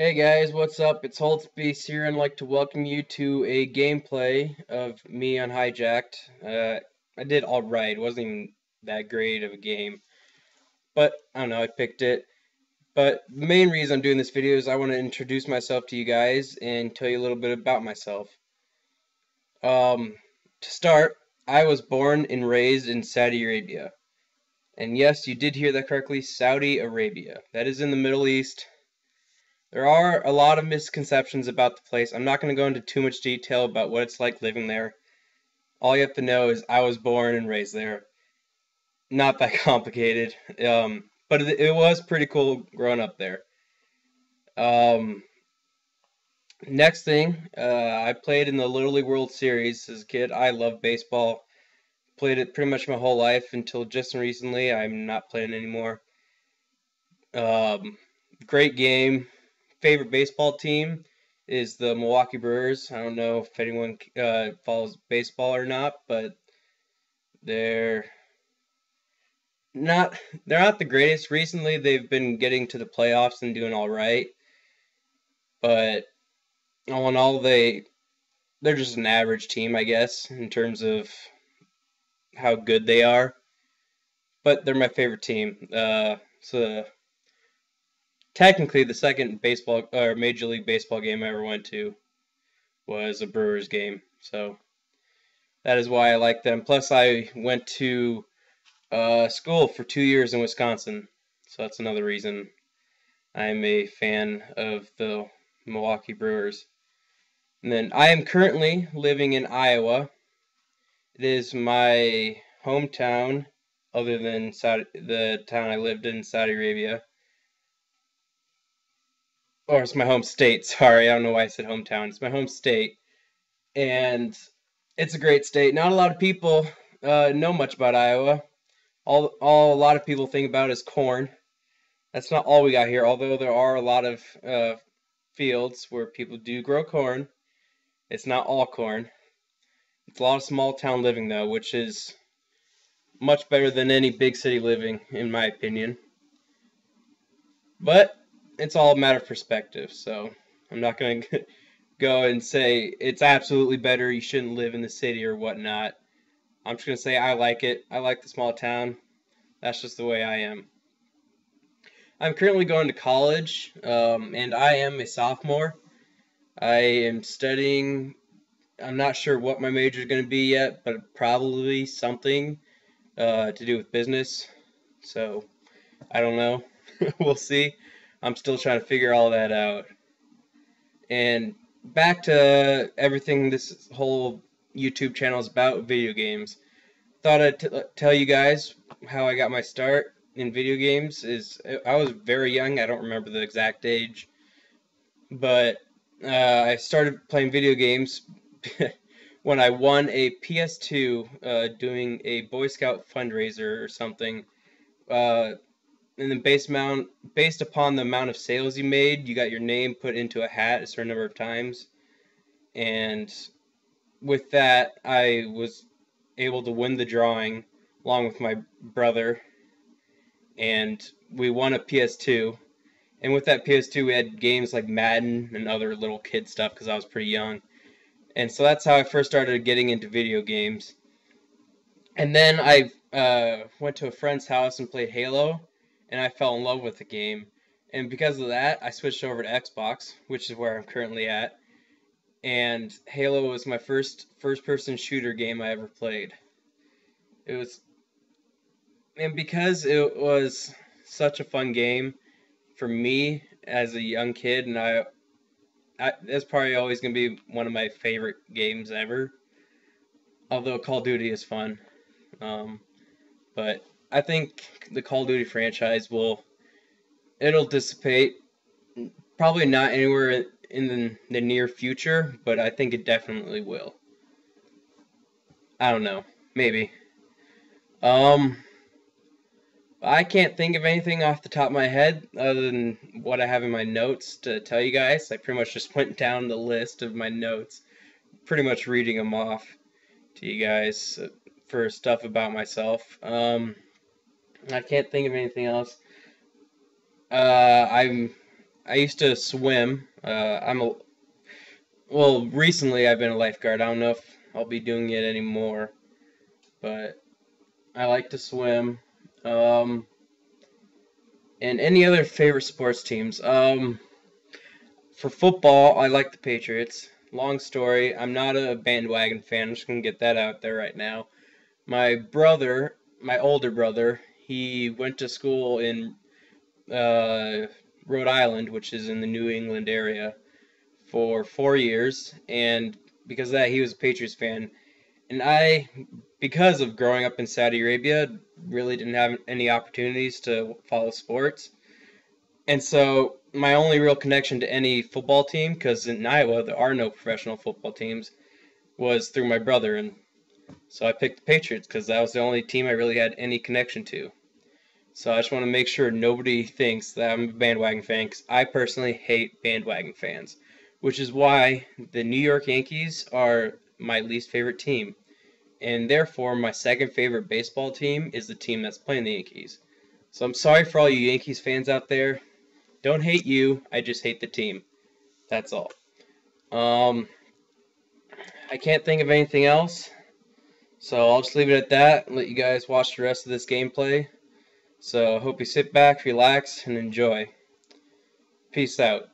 Hey guys, what's up? It's HoldsPiece here, and I'd like to welcome you to a gameplay of me on Hijacked. I did alright. It wasn't even that great of a game, but I don't know, I picked it. But the main reason I'm doing this video is I want to introduce myself to you guys and tell you a little bit about myself. To start, I was born and raised in Saudi Arabia. And yes, you did hear that correctly, Saudi Arabia. That is in the Middle East. There are a lot of misconceptions about the place. I'm not going to go into too much detail about what it's like living there. All you have to know is I was born and raised there. Not that complicated. But it was pretty cool growing up there. Um, Next thing, I played in the Little League World Series as a kid. I love baseball. Played it pretty much my whole life until just recently. I'm not playing anymore. Um, Great game. Favorite baseball team is the Milwaukee Brewers. I don't know if anyone follows baseball or not, but they're not they're not the greatest. Recently, they've been getting to the playoffs and doing all right, but all in all, they're just an average team, I guess, in terms of how good they are. But they're my favorite team. So technically, the second baseball or Major League Baseball game I ever went to was a Brewers game. So that is why I like them. Plus, I went to school for 2 years in Wisconsin, so that's another reason I'm a fan of the Milwaukee Brewers. And then I am currently living in Iowa. It is my hometown, other than the town I lived in, Saudi Arabia. Or it's my home state. Sorry, I don't know why I said hometown. It's my home state, and it's a great state. Not a lot of people know much about Iowa. All a lot of people think about is corn. That's not all we got here, although there are a lot of fields where people do grow corn. It's not all corn. It's a lot of small town living, though, which is much better than any big city living, in my opinion. But it's all a matter of perspective, so I'm not going to go and say it's absolutely better, you shouldn't live in the city or whatnot. I'm just going to say I like it. I like the small town. That's just the way I am. I'm currently going to college, and I am a sophomore. I am studying. I'm not sure what my major is going to be yet, but probably something to do with business. So I don't know. We'll see. I'm still trying to figure all that out. And back to everything this whole YouTube channel is about, video games. Thought I'd tell you guys how I got my start in video games. I was very young. I don't remember the exact age, but I started playing video games when I won a PS2 doing a Boy Scout fundraiser or something. Uh, and then based upon the amount of sales you made, you got your name put into a hat a certain number of times. And with that, I was able to win the drawing along with my brother, and we won a PS2. And with that PS2, we had games like Madden and other little kid stuff because I was pretty young. And so that's how I first started getting into video games. And then I went to a friend's house and played Halo, and I fell in love with the game. And because of that, I switched over to Xbox, which is where I'm currently at. And Halo was my first-person shooter game I ever played. It was, and because it was such a fun game for me as a young kid, and that's probably always going to be one of my favorite games ever. Although Call of Duty is fun, um, but I think the Call of Duty franchise it'll dissipate. Probably not anywhere in the near future, but I think it definitely will. I don't know, maybe. Um, I can't think of anything off the top of my head other than what I have in my notes to tell you guys. I pretty much just went down the list of my notes, pretty much reading them off to you guys for stuff about myself. I can't think of anything else. I'm I used to swim. Well, recently I've been a lifeguard. I don't know if I'll be doing it anymore, but I like to swim. Um, and any other favorite sports teams? For football, I like the Patriots. Long story. I'm not a bandwagon fan. I'm just gonna get that out there right now. My brother, my older brother, he went to school in uh, Rhode Island, which is in the New England area, for 4 years, and because of that, he was a Patriots fan. And I, because of growing up in Saudi Arabia, really didn't have any opportunities to follow sports. And so my only real connection to any football team, because in Iowa there are no professional football teams, was through my brother. And so I picked the Patriots because that was the only team I really had any connection to. So I just want to make sure nobody thinks that I'm a bandwagon fan, because I personally hate bandwagon fans, which is why the New York Yankees are my least favorite team. And therefore, my second favorite baseball team is the team that's playing the Yankees. So I'm sorry for all you Yankees fans out there. Don't hate you, I just hate the team. That's all. Um, I can't think of anything else, so I'll just leave it at that and let you guys watch the rest of this gameplay. So I hope you sit back, relax, and enjoy. Peace out.